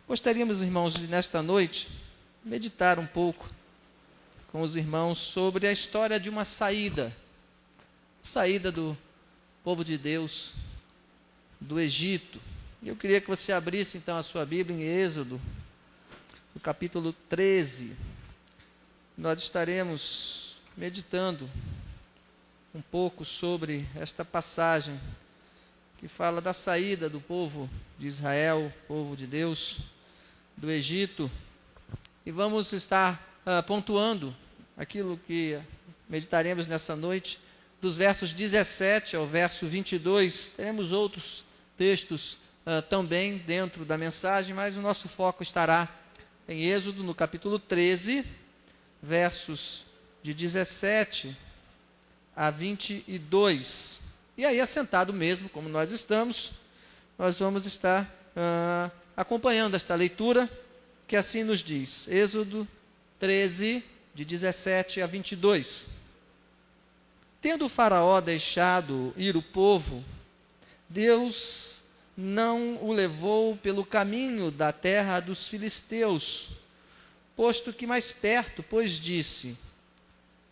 Gostaríamos, irmãos, de nesta noite meditar um pouco com os irmãos sobre a história de uma saída do povo de Deus do Egito. Eu queria que você abrisse então a sua Bíblia em Êxodo, no capítulo 13. Nós estaremos meditando um pouco sobre esta passagem que fala da saída do povo de Israel, povo de Deus, do Egito. E vamos estar pontuando aquilo que meditaremos nessa noite, dos versos 17 ao verso 22. Teremos outros textos também dentro da mensagem, mas o nosso foco estará em Êxodo, no capítulo 13, versos de 17 a 22. E aí, assentado mesmo, como nós estamos, nós vamos estar acompanhando esta leitura, que assim nos diz. Êxodo 13, de 17 a 22. Tendo o faraó deixado ir o povo, Deus não o levou pelo caminho da terra dos filisteus, posto que mais perto, pois disse,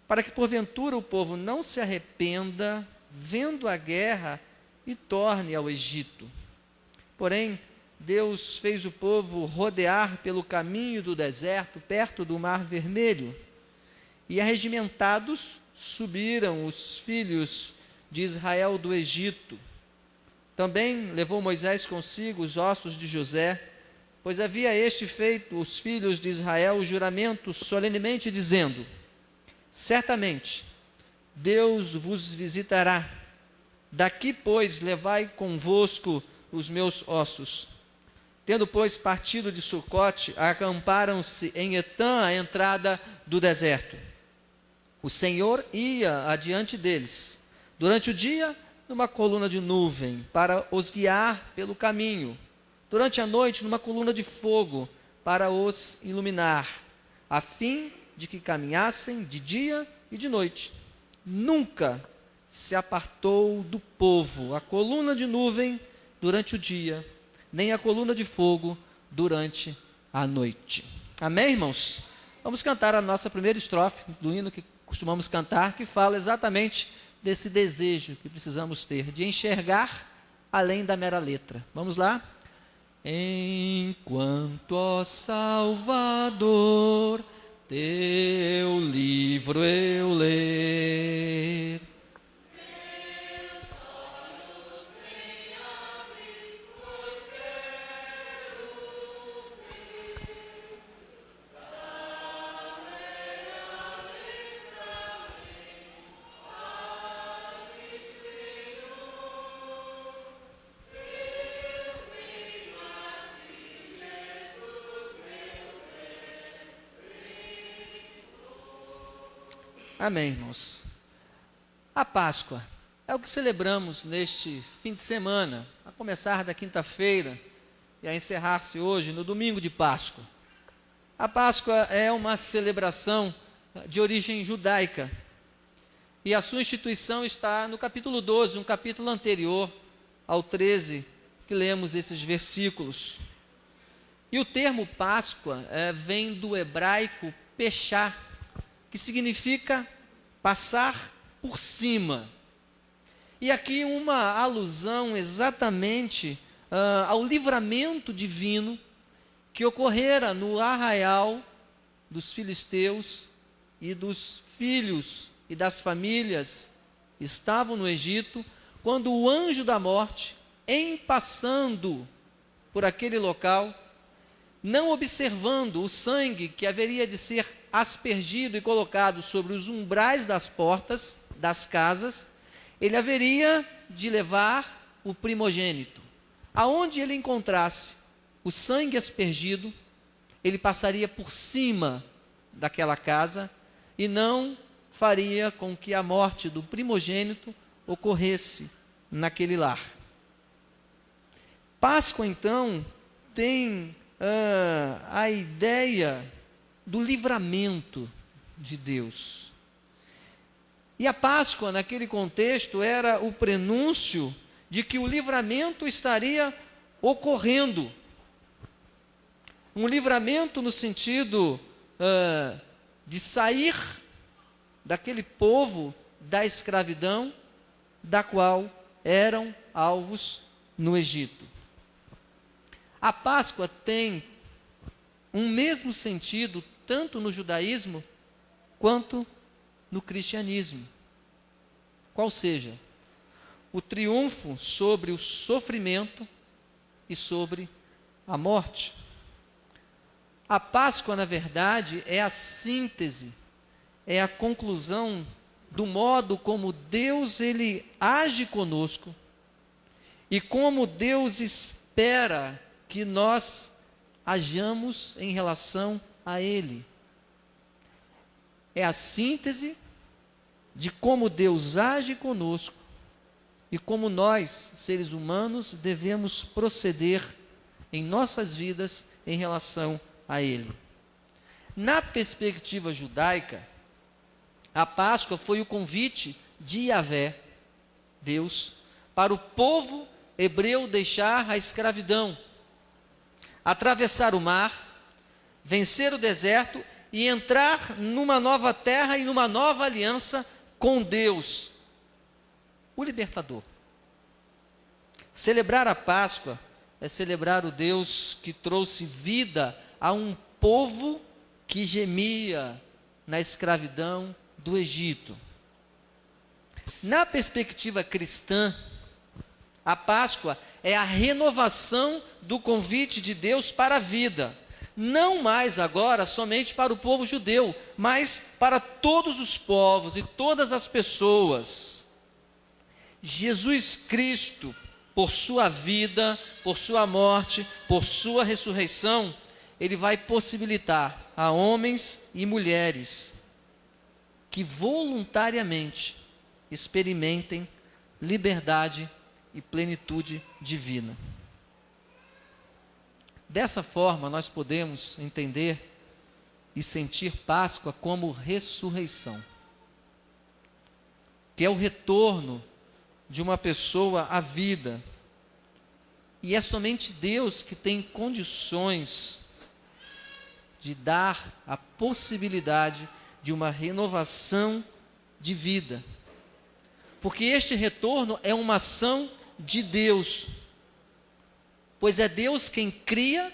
para que porventura o povo não se arrependa, vendo a guerra, e torne ao Egito. Porém, Deus fez o povo rodear pelo caminho do deserto, perto do Mar Vermelho, e arregimentados subiram os filhos de Israel do Egito. Também levou Moisés consigo os ossos de José, pois havia este feito os filhos de Israel o juramento solenemente, dizendo: certamente Deus vos visitará. Daqui, pois, levai convosco os meus ossos. Tendo, pois, partido de Sucote, acamparam-se em Etã, à entrada do deserto. O Senhor ia adiante deles, durante o dia, numa coluna de nuvem, para os guiar pelo caminho. Durante a noite, numa coluna de fogo, para os iluminar, a fim de que caminhassem de dia e de noite. Nunca se apartou do povo a coluna de nuvem durante o dia, nem a coluna de fogo durante a noite. Amém, irmãos? Vamos cantar a nossa primeira estrofe do hino que costumamos cantar, que fala exatamente desse desejo que precisamos ter, de enxergar além da mera letra. Vamos lá? Enquanto, ó Salvador, teu livro eu ler, amém, irmãos. A Páscoa é o que celebramos neste fim de semana, a começar da quinta-feira e a encerrar-se hoje, no domingo de Páscoa. A Páscoa é uma celebração de origem judaica e a sua instituição está no capítulo 12, um capítulo anterior ao 13, que lemos esses versículos. E o termo Páscoa vem do hebraico pechá, que significa passar por cima. E aqui uma alusão exatamente ao livramento divino que ocorrera no arraial dos filisteus e dos filhos e das famílias que estavam no Egito, quando o anjo da morte, em passando por aquele local, não observando o sangue que haveria de ser aspergido e colocado sobre os umbrais das portas das casas, ele haveria de levar o primogênito. Aonde ele encontrasse o sangue aspergido, ele passaria por cima daquela casa e não faria com que a morte do primogênito ocorresse naquele lar. Páscoa, então, tem a ideia do livramento de Deus. E a Páscoa, naquele contexto, era o prenúncio de que o livramento estaria ocorrendo. Um livramento no sentido de sair daquele povo da escravidão da qual eram alvos no Egito. A Páscoa tem um mesmo sentido tanto no judaísmo quanto no cristianismo. Qual seja, o triunfo sobre o sofrimento e sobre a morte. A Páscoa, na verdade, é a síntese, é a conclusão do modo como Deus ele age conosco e como Deus espera que nós hajamos em relação a Ele. É a síntese de como Deus age conosco e como nós, seres humanos, devemos proceder em nossas vidas em relação a Ele. Na perspectiva judaica, a Páscoa foi o convite de Yahvé, Deus, para o povo hebreu deixar a escravidão, atravessar o mar, vencer o deserto e entrar numa nova terra e numa nova aliança com Deus, o libertador. Celebrar a Páscoa é celebrar o Deus que trouxe vida a um povo que gemia na escravidão do Egito. Na perspectiva cristã, a Páscoa é a renovação do convite de Deus para a vida. Não mais agora somente para o povo judeu, mas para todos os povos e todas as pessoas. Jesus Cristo, por sua vida, por sua morte, por sua ressurreição, ele vai possibilitar a homens e mulheres que voluntariamente experimentem liberdade e plenitude divina. Dessa forma, nós podemos entender e sentir Páscoa como ressurreição, que é o retorno de uma pessoa à vida. E é somente Deus que tem condições de dar a possibilidade de uma renovação de vida. Porque este retorno é uma ação de Deus, pois é Deus quem cria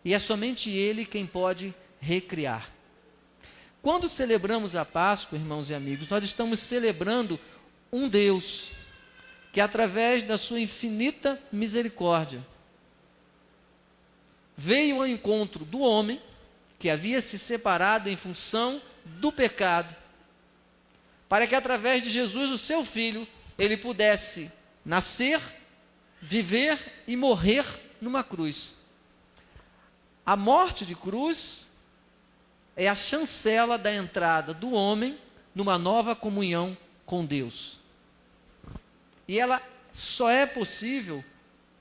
e é somente Ele quem pode recriar. Quando celebramos a Páscoa, irmãos e amigos, nós estamos celebrando um Deus que, através da sua infinita misericórdia, veio ao encontro do homem que havia se separado em função do pecado, para que através de Jesus, o seu Filho, ele pudesse nascer, viver e morrer numa cruz. A morte de cruz é a chancela da entrada do homem numa nova comunhão com Deus. E ela só é possível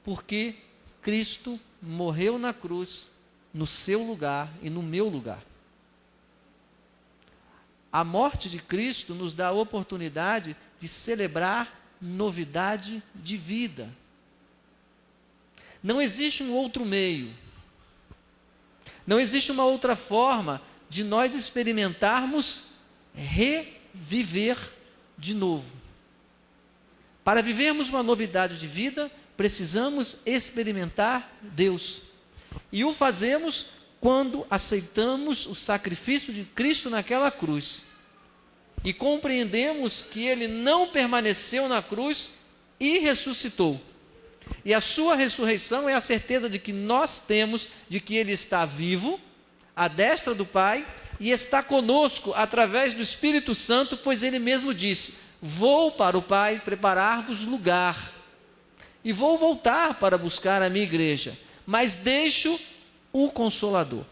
porque Cristo morreu na cruz no seu lugar e no meu lugar. A morte de Cristo nos dá a oportunidade de celebrar novidade de vida. Não existe um outro meio, não existe uma outra forma de nós experimentarmos reviver de novo. Para vivermos uma novidade de vida, precisamos experimentar Deus. E o fazemos quando aceitamos o sacrifício de Cristo naquela cruz e compreendemos que Ele não permaneceu na cruz e ressuscitou. E a sua ressurreição é a certeza de que nós temos de que Ele está vivo, à destra do Pai, e está conosco através do Espírito Santo, pois Ele mesmo disse: vou para o Pai preparar-vos lugar, e vou voltar para buscar a minha igreja, mas deixo o Consolador.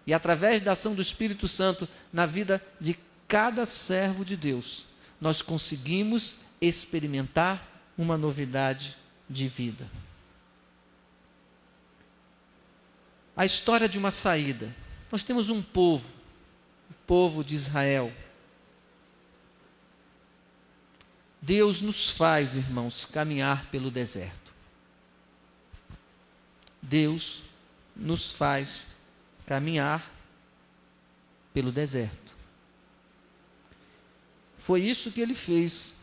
E através da ação do Espírito Santo na vida de cada servo de Deus, nós conseguimos experimentar uma novidade de vida. A história de uma saída. Nós temos um povo, o povo de Israel. Deus nos faz, irmãos, caminhar pelo deserto. Deus nos faz caminhar pelo deserto. Foi isso que ele fez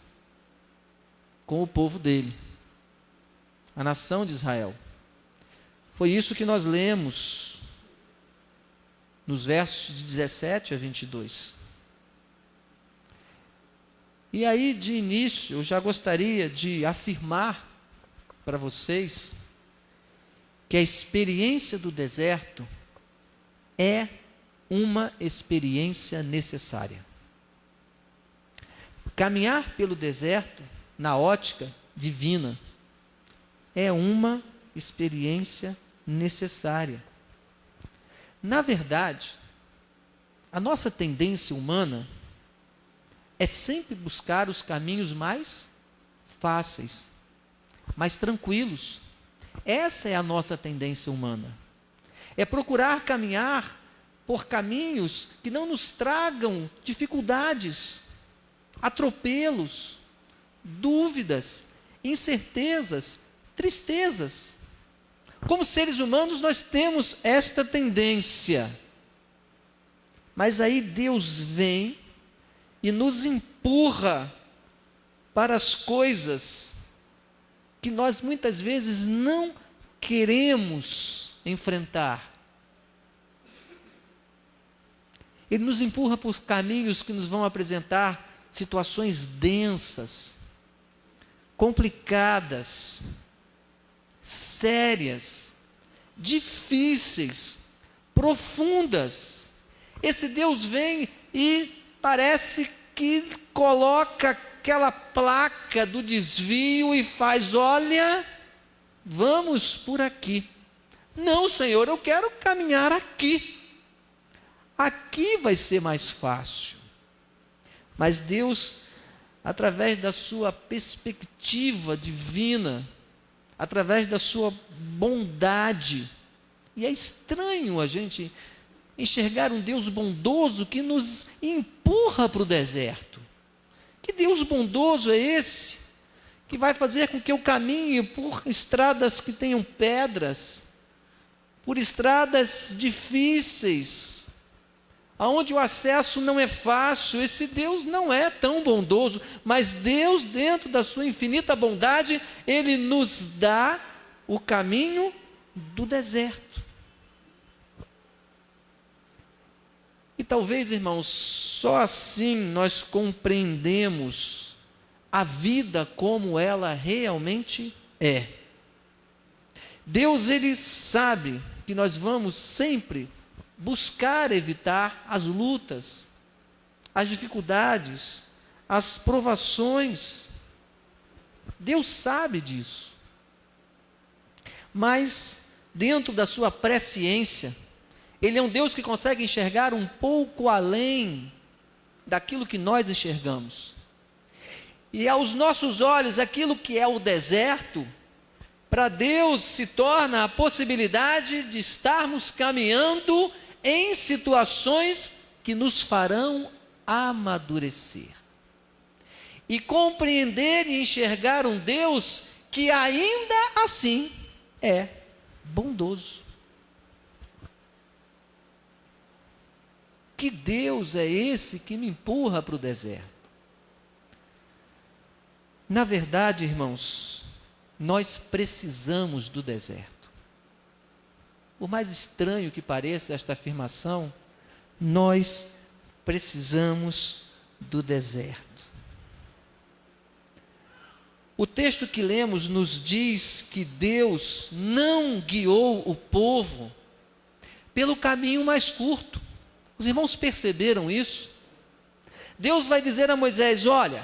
com o povo dele, a nação de Israel. Foi isso que nós lemos nos versos de 17 a 22. E aí, de início, eu já gostaria de afirmar para vocês que a experiência do deserto é uma experiência necessária. Caminhar pelo deserto, na ótica divina, é uma experiência necessária. Na verdade, a nossa tendência humana é sempre buscar os caminhos mais fáceis, mais tranquilos. Essa é a nossa tendência humana. É procurar caminhar por caminhos que não nos tragam dificuldades, atropelos, dúvidas, incertezas, tristezas. Como seres humanos, nós temos esta tendência. Mas aí Deus vem e nos empurra para as coisas que nós muitas vezes não queremos enfrentar. Ele nos empurra por caminhos que nos vão apresentar situações densas, complicadas, sérias, difíceis, profundas. Esse Deus vem e parece que coloca aquela placa do desvio e faz: olha, vamos por aqui. Não, Senhor, eu quero caminhar aqui. Aqui vai ser mais fácil. Mas Deus, através da sua perspectiva divina, através da sua bondade, e é estranho a gente enxergar um Deus bondoso que nos empurra para o deserto. Que Deus bondoso é esse? Que vai fazer com que eu caminhe por estradas que tenham pedras, por estradas difíceis, aonde o acesso não é fácil. Esse Deus não é tão bondoso, mas Deus, dentro da sua infinita bondade, Ele nos dá o caminho do deserto. E talvez, irmãos, só assim nós compreendemos a vida como ela realmente é. Deus, Ele sabe que nós vamos sempre buscar evitar as lutas, as dificuldades, as provações. Deus sabe disso. Mas, dentro da sua presciência, Ele é um Deus que consegue enxergar um pouco além daquilo que nós enxergamos. E aos nossos olhos, aquilo que é o deserto, para Deus se torna a possibilidade de estarmos caminhando em situações que nos farão amadurecer. E compreender e enxergar um Deus que ainda assim é bondoso. Que Deus é esse que me empurra para o deserto? Na verdade, irmãos, nós precisamos do deserto. Por mais estranho que pareça esta afirmação, nós precisamos do deserto. O texto que lemos nos diz que Deus não guiou o povo pelo caminho mais curto. Os irmãos perceberam isso? Deus vai dizer a Moisés: olha,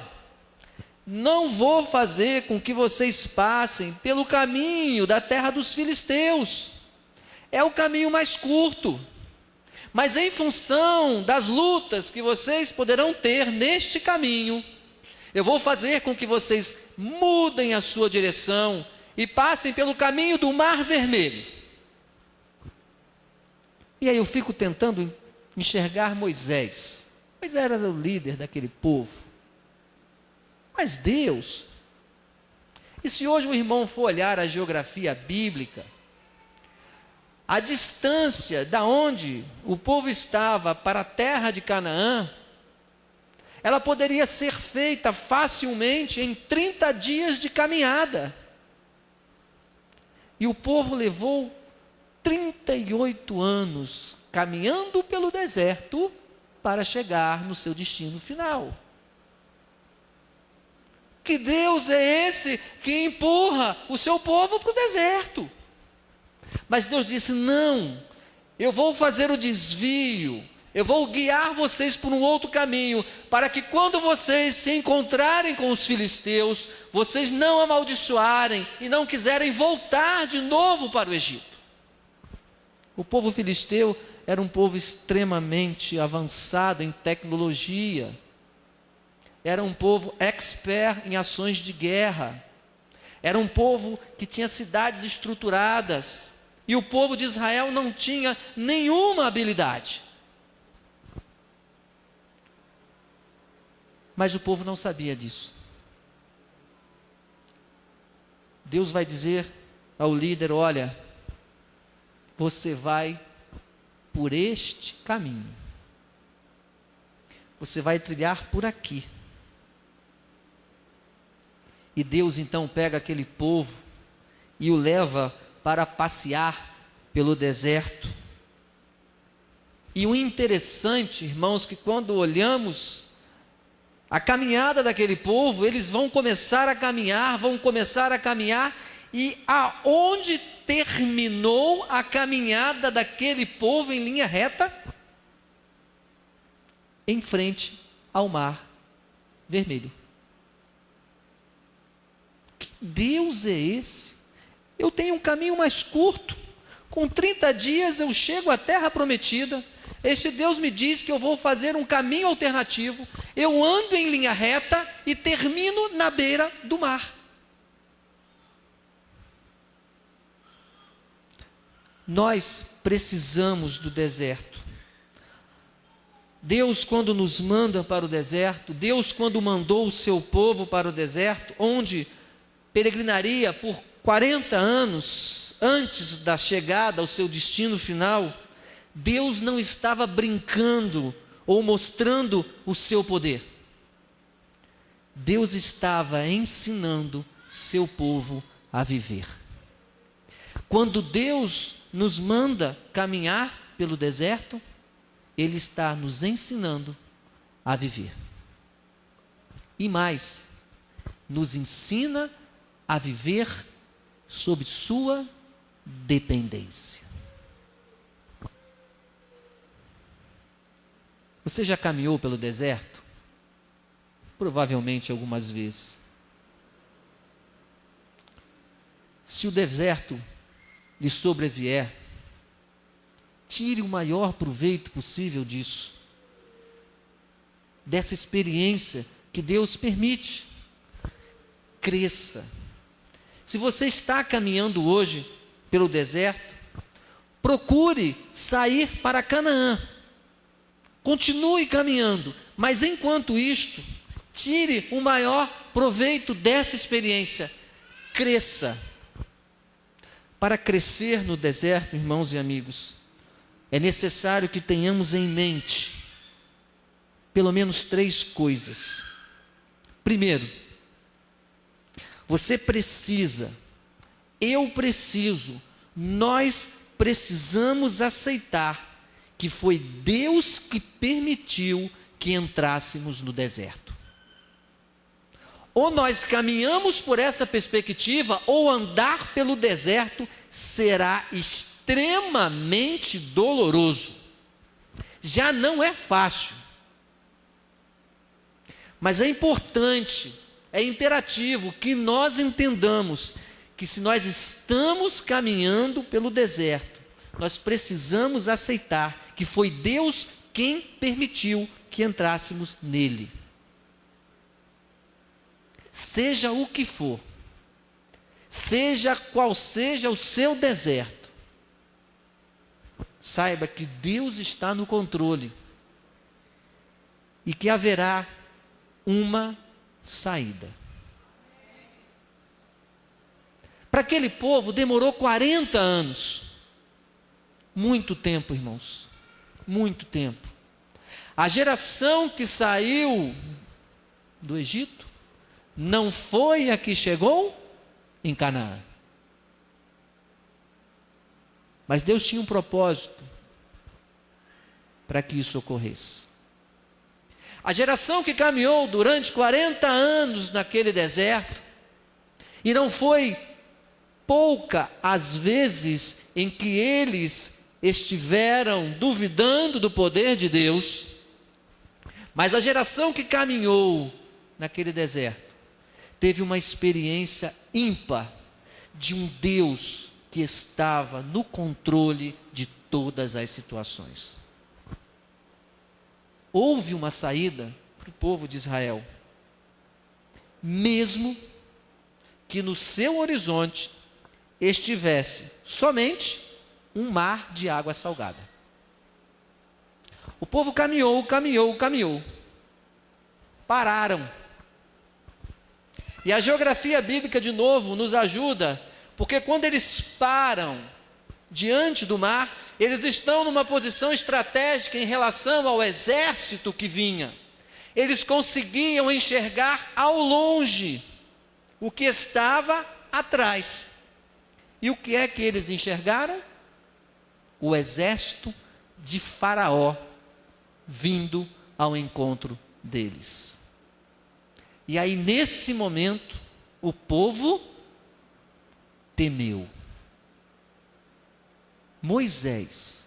não vou fazer com que vocês passem pelo caminho da terra dos filisteus. É o caminho mais curto. Mas em função das lutas que vocês poderão ter neste caminho, eu vou fazer com que vocês mudem a sua direção e passem pelo caminho do Mar Vermelho. E aí eu fico tentando enxergar Moisés. Moisés era o líder daquele povo. Mas Deus, e se hoje o irmão for olhar a geografia bíblica, a distância da onde o povo estava para a terra de Canaã, ela poderia ser feita facilmente em 30 dias de caminhada. E o povo levou 38 anos caminhando pelo deserto para chegar no seu destino final. Que Deus é esse que empurra o seu povo para o deserto? Mas Deus disse: não, eu vou fazer o desvio, eu vou guiar vocês por um outro caminho, para que quando vocês se encontrarem com os filisteus, vocês não amaldiçoarem e não quiserem voltar de novo para o Egito. O povo filisteu era um povo extremamente avançado em tecnologia, era um povo expert em ações de guerra, era um povo que tinha cidades estruturadas, e o povo de Israel não tinha nenhuma habilidade. Mas o povo não sabia disso. Deus vai dizer ao líder: olha, você vai por este caminho, você vai trilhar por aqui. E Deus então pega aquele povo e o leva para passear pelo deserto. E o interessante, irmãos, que quando olhamos a caminhada daquele povo, eles vão começar a caminhar, e aonde terminou a caminhada daquele povo em linha reta? Em frente ao Mar Vermelho. Que Deus é esse? Eu tenho um caminho mais curto, com 30 dias eu chego à terra prometida. Este Deus me diz que eu vou fazer um caminho alternativo, eu ando em linha reta e termino na beira do mar. Nós precisamos do deserto. Deus, quando nos manda para o deserto, Deus, quando mandou o seu povo para o deserto, onde peregrinaria por 40 anos antes da chegada ao seu destino final, Deus não estava brincando ou mostrando o seu poder. Deus estava ensinando seu povo a viver. Quando Deus nos manda caminhar pelo deserto, Ele está nos ensinando a viver. E mais, nos ensina a viver sob sua dependência. Você já caminhou pelo deserto? Provavelmente algumas vezes. Se o deserto lhe sobrevier, tire o maior proveito possível disso, dessa experiência que Deus permite. Cresça. Se você está caminhando hoje pelo deserto, procure sair para Canaã. Continue caminhando, mas enquanto isto, tire o maior proveito dessa experiência. Cresça. Para crescer no deserto, irmãos e amigos, é necessário que tenhamos em mente pelo menos 3 coisas. Primeiro, você precisa, eu preciso, nós precisamos aceitar que foi Deus que permitiu que entrássemos no deserto. Ou nós caminhamos por essa perspectiva, ou andar pelo deserto será extremamente doloroso. Já não é fácil. Mas é importante, é imperativo que nós entendamos que se nós estamos caminhando pelo deserto, nós precisamos aceitar que foi Deus quem permitiu que entrássemos nele. Seja o que for, seja qual seja o seu deserto, saiba que Deus está no controle e que haverá uma saída. Para aquele povo demorou 40 anos. Muito tempo, irmãos. Muito tempo. A geração que saiu do Egito não foi a que chegou em Canaã. Mas Deus tinha um propósito para que isso ocorresse. A geração que caminhou durante 40 anos naquele deserto, e não foi pouca as vezes em que eles estiveram duvidando do poder de Deus, mas a geração que caminhou naquele deserto teve uma experiência ímpar de um Deus que estava no controle de todas as situações. Houve uma saída para o povo de Israel, mesmo que no seu horizonte estivesse somente um mar de água salgada. O povo caminhou, pararam. E a geografia bíblica, de novo, nos ajuda, porque quando eles param diante do mar, eles estão numa posição estratégica em relação ao exército que vinha. Eles conseguiam enxergar ao longe o que estava atrás. E o que é que eles enxergaram? O exército de Faraó vindo ao encontro deles. E aí, nesse momento, o povo temeu. Moisés,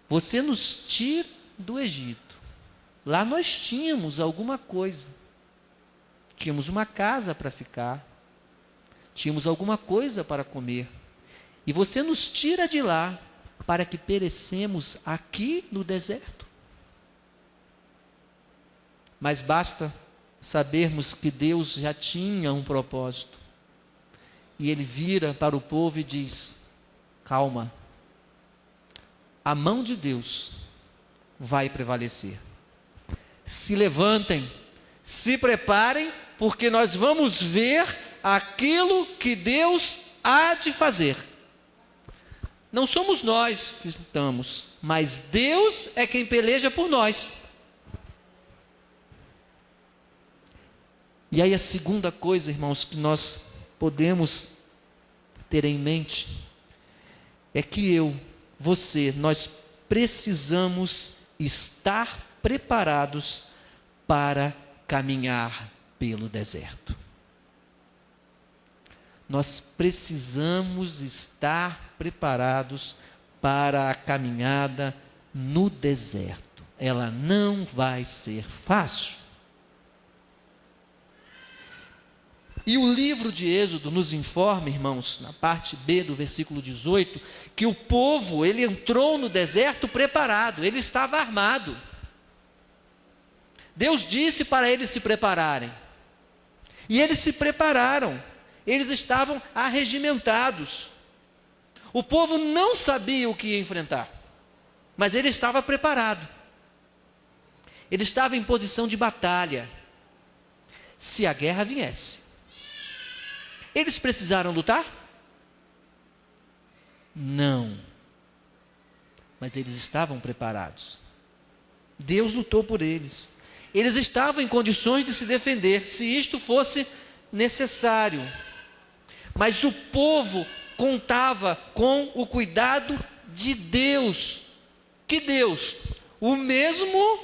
você nos tira do Egito. Lá nós tínhamos alguma coisa. Tínhamos uma casa para ficar. Tínhamos alguma coisa para comer. E você nos tira de lá para que perecemos aqui no deserto. Mas basta sabermos que Deus já tinha um propósito. E Ele vira para o povo e diz: calma, a mão de Deus vai prevalecer. Se levantem, se preparem, porque nós vamos ver aquilo que Deus há de fazer. Não somos nós que estamos, mas Deus é quem peleja por nós. E aí a segunda coisa, irmãos, que nós podemos ter em mente é que nós precisamos estar preparados para caminhar pelo deserto. Nós precisamos estar preparados para a caminhada no deserto. Ela não vai ser fácil. E o livro de Êxodo nos informa, irmãos, na parte B do versículo 18, que o povo, ele entrou no deserto preparado, ele estava armado. Deus disse para eles se prepararem. E eles se prepararam. Eles estavam arregimentados. O povo não sabia o que ia enfrentar, mas ele estava preparado. Ele estava em posição de batalha. Se a guerra viesse, eles precisaram lutar? Não. Mas eles estavam preparados. Deus lutou por eles. Eles estavam em condições de se defender, se isto fosse necessário. Mas o povo contava com o cuidado de Deus. Que Deus? O mesmo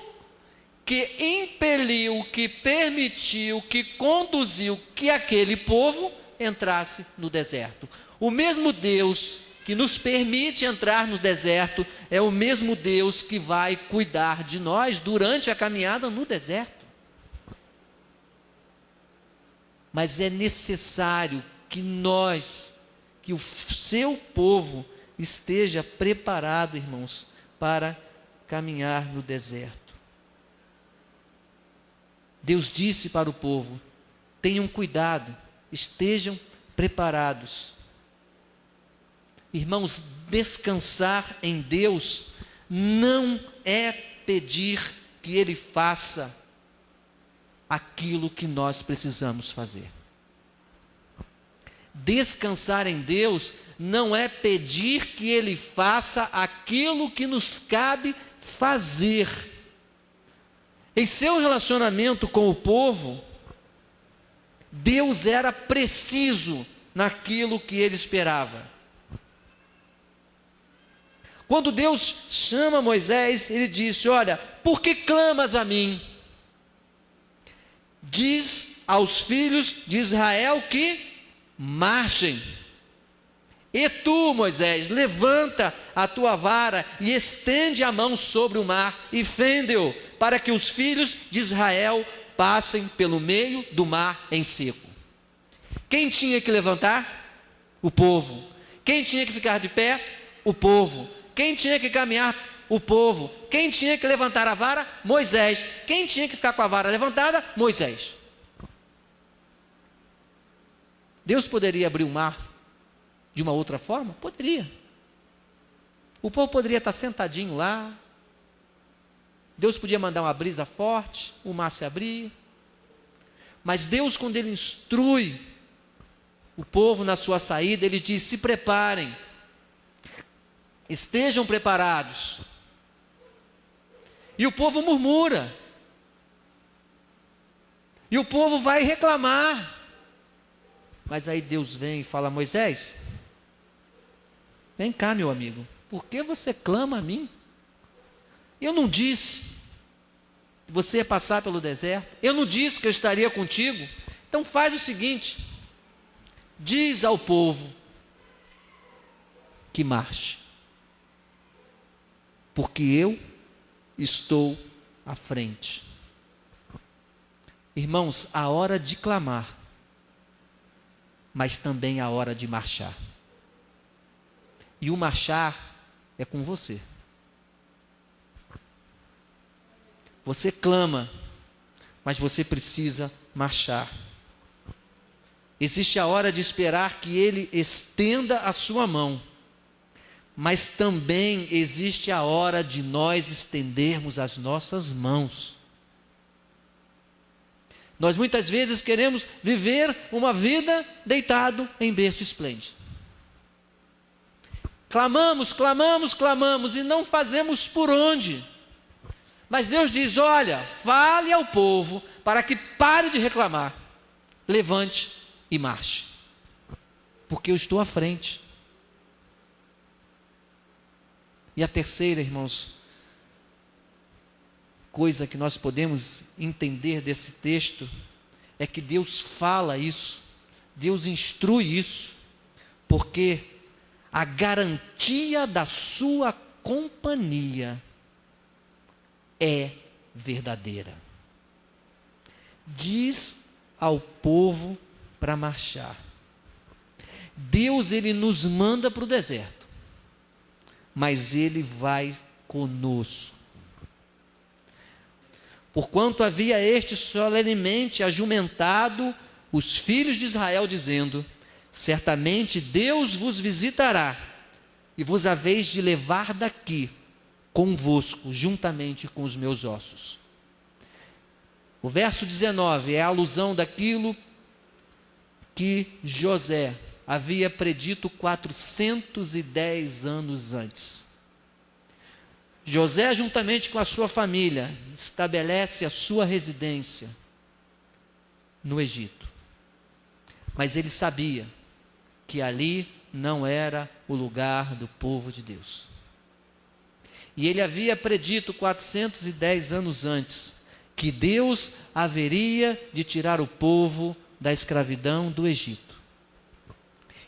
que impeliu, que permitiu, que conduziu que aquele povo entrasse no deserto. O mesmo Deus que nos permite entrar no deserto é o mesmo Deus que vai cuidar de nós durante a caminhada no deserto. Mas é necessário que que o seu povo esteja preparado, irmãos, para caminhar no deserto. Deus disse para o povo: tenham cuidado, estejam preparados. Irmãos, descansar em Deus não é pedir que Ele faça aquilo que nós precisamos fazer. Descansar em Deus não é pedir que Ele faça aquilo que nos cabe fazer. Em seu relacionamento com o povo, Deus era preciso naquilo que Ele esperava. Quando Deus chama Moisés, Ele disse: olha, por que clamas a mim? Diz aos filhos de Israel que marchem. E tu, Moisés, levanta a tua vara e estende a mão sobre o mar e fende-o, para que os filhos de Israel passem pelo meio do mar em seco. Quem tinha que levantar? O povo. Quem tinha que ficar de pé? O povo. Quem tinha que caminhar? O povo. Quem tinha que levantar a vara? Moisés. Quem tinha que ficar com a vara levantada? Moisés. Deus poderia abrir o mar de uma outra forma? Poderia. O povo poderia estar sentadinho lá. Deus podia mandar uma brisa forte, o mar se abrir. Mas Deus, quando Ele instrui o povo na sua saída, Ele diz: se preparem, estejam preparados. E o povo murmura. E o povo vai reclamar. Mas aí Deus vem e fala: Moisés, vem cá, meu amigo, por que você clama a mim? Eu não disse que você ia passar pelo deserto, eu não disse que eu estaria contigo. Então faz o seguinte, diz ao povo que marche, porque eu estou à frente. Irmãos, a hora de clamar, mas também a hora de marchar. E o marchar é com você. Você clama, mas você precisa marchar. Existe a hora de esperar que Ele estenda a sua mão, mas também existe a hora de nós estendermos as nossas mãos. Nós muitas vezes queremos viver uma vida deitado em berço esplêndido. Clamamos, clamamos, clamamos e não fazemos por onde. Mas Deus diz: olha, fale ao povo para que pare de reclamar, levante e marche, porque eu estou à frente. E a terceira, irmãos, coisa que nós podemos entender desse texto, é que Deus fala isso, Deus instrui isso, porque a garantia da sua companhia é verdadeira. Diz ao povo para marchar. Deus, Ele nos manda para o deserto, mas Ele vai conosco. Porquanto havia este solenemente ajumentado os filhos de Israel, dizendo: certamente Deus vos visitará, e vos haveis de levar daqui convosco, juntamente com os meus ossos. O verso 19 é a alusão daquilo que José havia predito 410 anos antes. José, juntamente com a sua família, estabelece a sua residência no Egito. Mas ele sabia que ali não era o lugar do povo de Deus. E ele havia predito 410 anos antes que Deus haveria de tirar o povo da escravidão do Egito.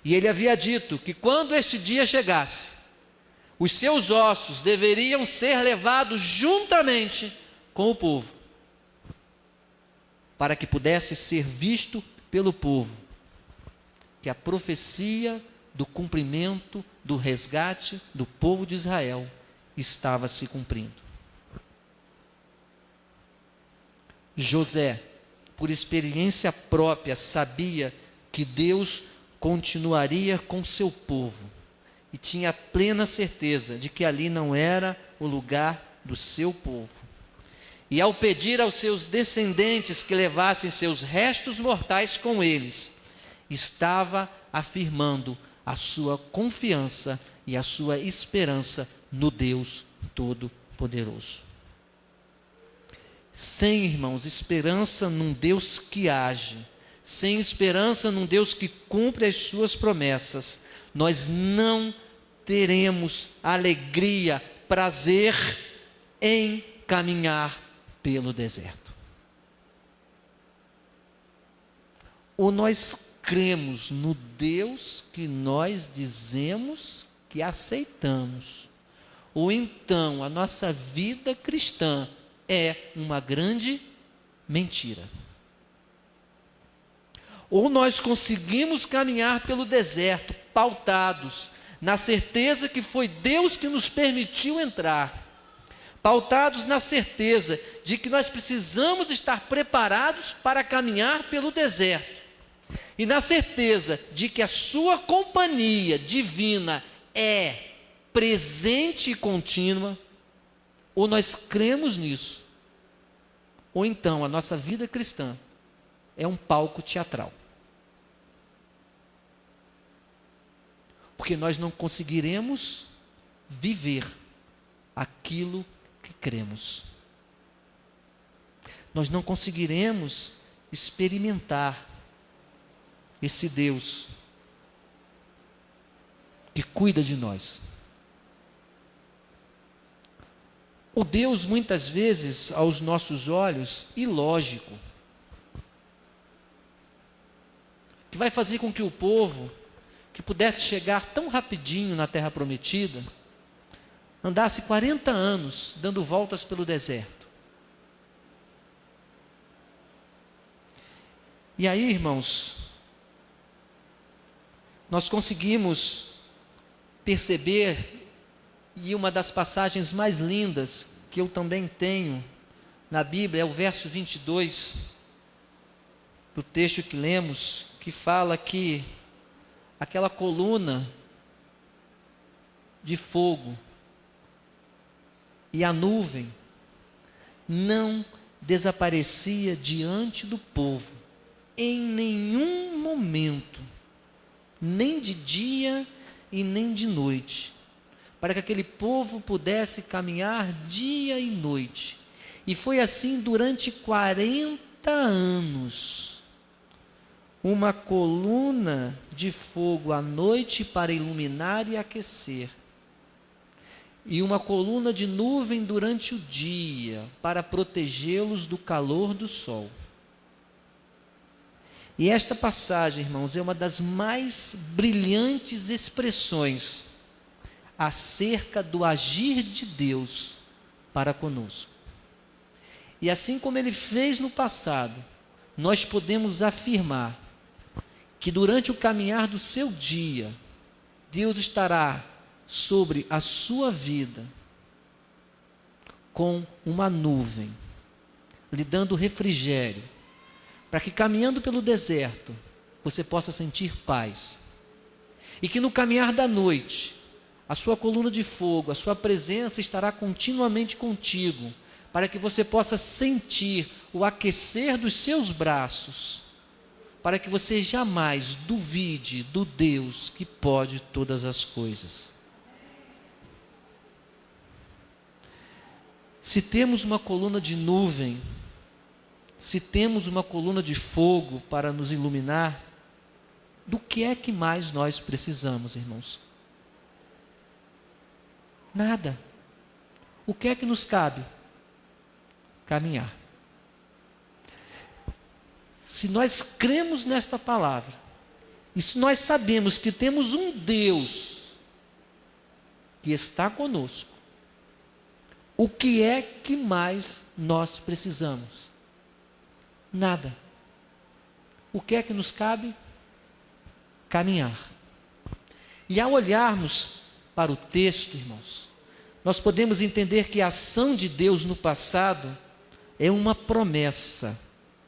E ele havia dito que quando este dia chegasse, os seus ossos deveriam ser levados juntamente com o povo, para que pudesse ser visto pelo povo que a profecia do cumprimento do resgate do povo de Israel estava se cumprindo. José, por experiência própria, sabia que Deus continuaria com seu povo e tinha plena certeza de que ali não era o lugar do seu povo. E ao pedir aos seus descendentes que levassem seus restos mortais com eles, estava afirmando a sua confiança e a sua esperança no Deus Todo-Poderoso. Sem, irmãos, esperança num Deus que age, sem esperança num Deus que cumpre as suas promessas, nós não teremos alegria, prazer em caminhar pelo deserto. Ou nós cremos no Deus que nós dizemos que aceitamos, ou então a nossa vida cristã é uma grande mentira. Ou nós conseguimos caminhar pelo deserto, pautados na certeza que foi Deus que nos permitiu entrar, pautados na certeza de que nós precisamos estar preparados para caminhar pelo deserto, e na certeza de que a sua companhia divina é presente e contínua. Ou nós cremos nisso, ou então a nossa vida cristã é um palco teatral. Porque nós não conseguiremos viver aquilo que cremos. Nós não conseguiremos experimentar esse Deus que cuida de nós. O Deus, muitas vezes, aos nossos olhos, ilógico, que vai fazer com que o povo, que pudesse chegar tão rapidinho na terra prometida, andasse 40 anos dando voltas pelo deserto. E aí, irmãos, nós conseguimos perceber, e uma das passagens mais lindas que eu também tenho na Bíblia é o verso 22 do texto que lemos, que fala que aquela coluna de fogo e a nuvem não desaparecia diante do povo em nenhum momento, nem de dia e nem de noite, para que aquele povo pudesse caminhar dia e noite. E foi assim durante 40 anos. Uma coluna de fogo à noite para iluminar e aquecer, e uma coluna de nuvem durante o dia para protegê-los do calor do sol. E esta passagem, irmãos, é uma das mais brilhantes expressões acerca do agir de Deus para conosco. E assim como Ele fez no passado, nós podemos afirmar que durante o caminhar do seu dia, Deus estará sobre a sua vida com uma nuvem, lhe dando refrigério, para que caminhando pelo deserto, você possa sentir paz. E que no caminhar da noite, a sua coluna de fogo, a sua presença estará continuamente contigo, para que você possa sentir o aquecer dos seus braços, para que você jamais duvide do Deus que pode todas as coisas. Se temos uma coluna de nuvem, se temos uma coluna de fogo para nos iluminar, do que é que mais nós precisamos, irmãos? Nada. O que é que nos cabe? Caminhar. Se nós cremos nesta palavra, e se nós sabemos que temos um Deus que está conosco, o que é que mais nós precisamos? Nada. O que é que nos cabe? Caminhar. E ao olharmos para o texto, irmãos, nós podemos entender que a ação de Deus no passado é uma promessa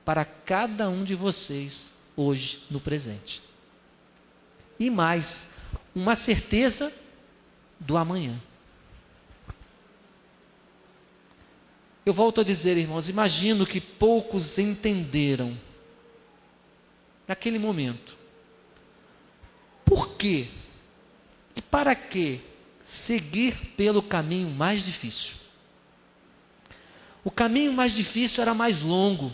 para cada um de vocês hoje, no presente. E mais, uma certeza do amanhã. Eu volto a dizer, irmãos, imagino que poucos entenderam, naquele momento, por que para que seguir pelo caminho mais difícil? O caminho mais difícil era mais longo.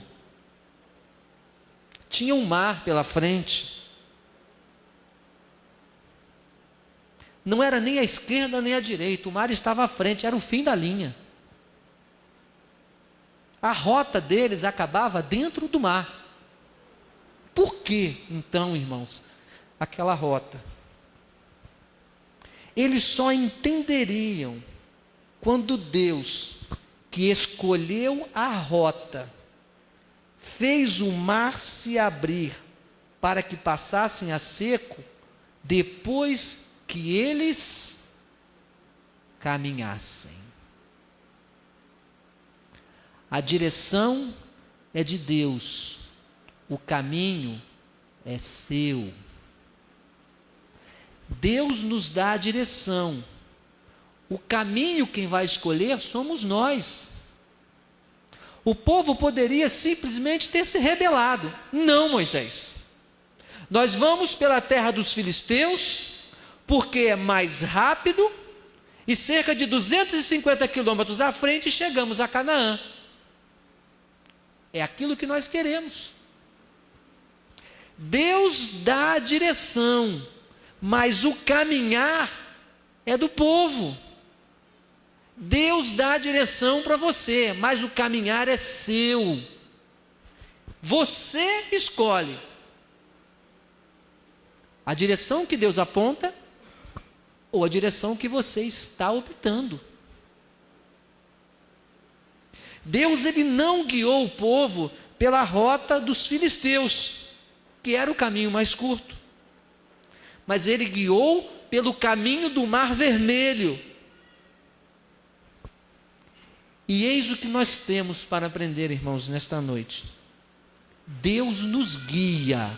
Tinha um mar pela frente. Não era nem à esquerda nem à direita, o mar estava à frente, era o fim da linha. A rota deles acabava dentro do mar. Por que, então, irmãos, aquela rota? Eles só entenderiam quando Deus, que escolheu a rota, fez o mar se abrir para que passassem a seco, depois que eles caminhassem. A direção é de Deus, o caminho é seu. Deus nos dá a direção, o caminho quem vai escolher somos nós. O povo poderia simplesmente ter se rebelado. Não, Moisés. Nós vamos pela terra dos filisteus, porque é mais rápido, e cerca de 250 quilômetros à frente chegamos a Canaã. É aquilo que nós queremos. Deus dá a direção, mas o caminhar é do povo. Deus dá a direção para você, mas o caminhar é seu. Você escolhe a direção que Deus aponta ou a direção que você está optando. Deus, ele não guiou o povo pela rota dos filisteus, que era o caminho mais curto, mas ele guiou pelo caminho do Mar Vermelho. E eis o que nós temos para aprender, irmãos, nesta noite. Deus nos guia,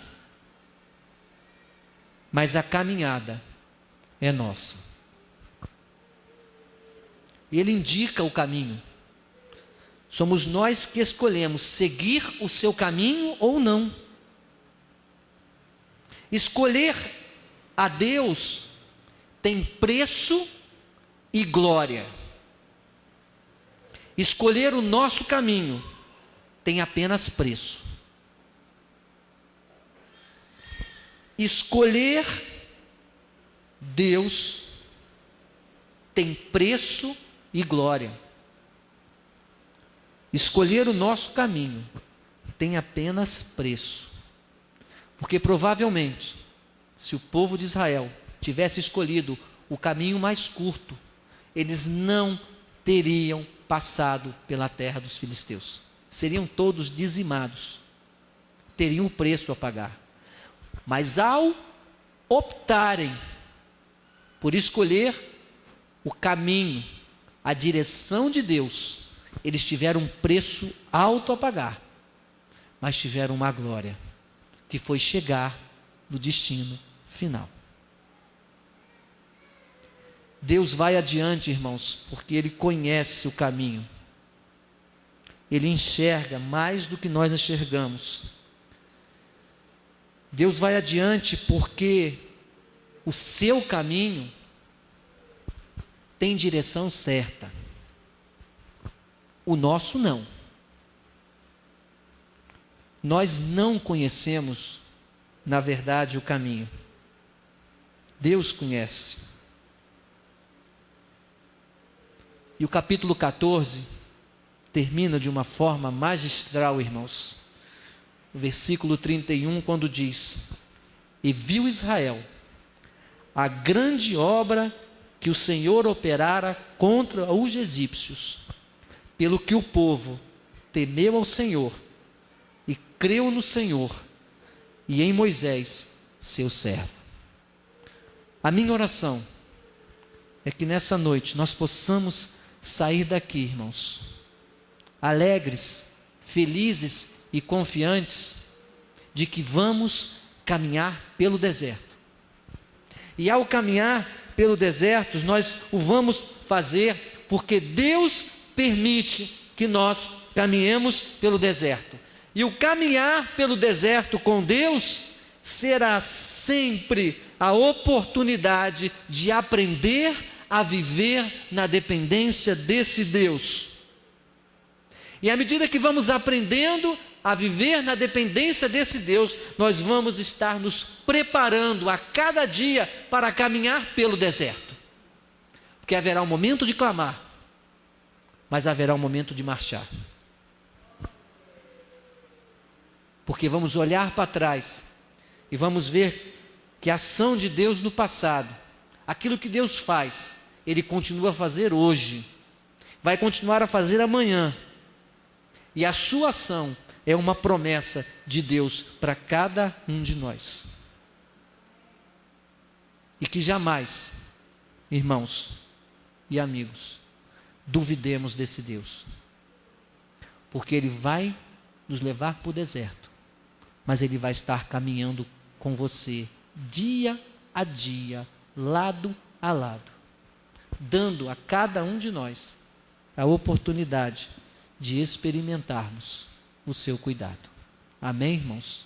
mas a caminhada é nossa. Ele indica o caminho. Somos nós que escolhemos seguir o seu caminho ou não. Escolher a Deus tem preço e glória. Escolher o nosso caminho tem apenas preço. Escolher Deus tem preço e glória. Escolher o nosso caminho tem apenas preço. Porque provavelmente, se o povo de Israel tivesse escolhido o caminho mais curto, eles não teriam passado pela terra dos filisteus. Seriam todos dizimados. Teriam o preço a pagar. Mas ao optarem por escolher o caminho, a direção de Deus, eles tiveram um preço alto a pagar, mas tiveram uma glória, que foi chegar no destino final. Deus vai adiante, irmãos, porque Ele conhece o caminho. Ele enxerga mais do que nós enxergamos. Deus vai adiante porque o seu caminho tem direção certa. O nosso não. Nós não conhecemos, na verdade, o caminho. Deus conhece. E o capítulo 14 termina de uma forma magistral, irmãos. O versículo 31, quando diz: E viu Israel a grande obra que o Senhor operara contra os egípcios, pelo que o povo temeu ao Senhor e creu no Senhor e em Moisés, seu servo. A minha oração é que nessa noite nós possamos sair daqui, irmãos, alegres, felizes e confiantes de que vamos caminhar pelo deserto. E ao caminhar pelo deserto, nós o vamos fazer porque Deus permite que nós caminhemos pelo deserto. E o caminhar pelo deserto com Deus será sempre a oportunidade de aprender a viver na dependência desse Deus. E à medida que vamos aprendendo a viver na dependência desse Deus, nós vamos estar nos preparando a cada dia para caminhar pelo deserto. Porque haverá um momento de clamar, mas haverá um momento de marchar. Porque vamos olhar para trás e vamos ver que a ação de Deus no passado, aquilo que Deus faz, Ele continua a fazer hoje, vai continuar a fazer amanhã. E a sua ação é uma promessa de Deus para cada um de nós. E que jamais, irmãos e amigos, duvidemos desse Deus. Porque Ele vai nos levar para o deserto, mas Ele vai estar caminhando com você, dia a dia, lado a lado, dando a cada um de nós a oportunidade de experimentarmos o seu cuidado. Amém, irmãos?